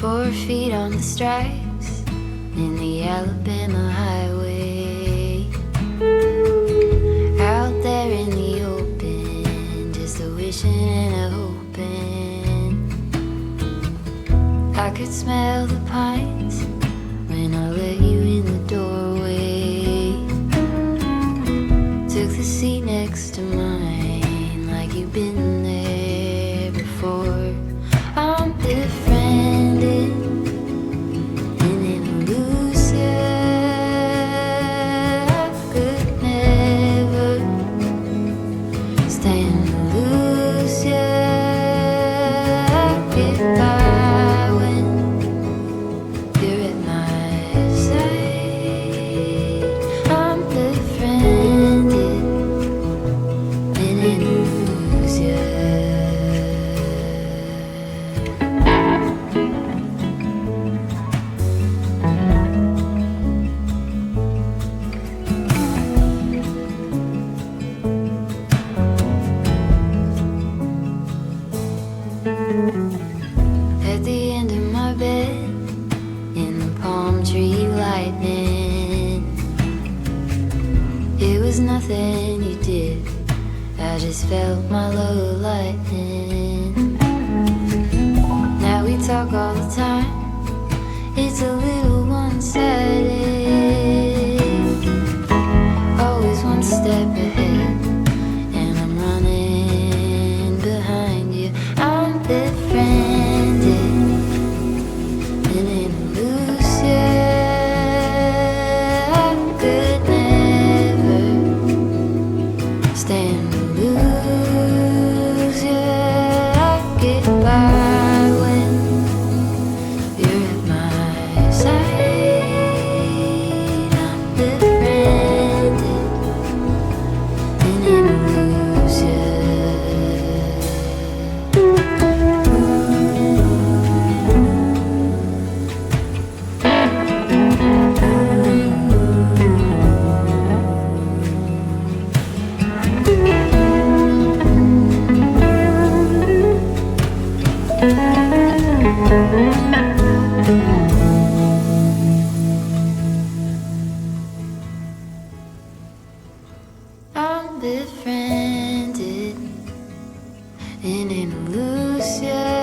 4 feet on the stripes in the Alabama highway. Out there in the open, just a wishing and a hoping. I could smell the pines when I let you in the doorway. Took the seat next to mine like you've been there before. I'm befriended in an illusion. I could never stand to lose you. I get by when you're at my side. I'm befriended in an illusion. At the end of my bed, in the palm tree lightning, it was nothing you did, I just felt my love lightning. Now we talk all the time, it's a little one-sided. Always one step ahead, and I'm running behind you. I'm befriended in an illusion. I could never stand to lose you. I get by when you're at my side. I'm befriended in an illusion. I'm befriended in an illusion.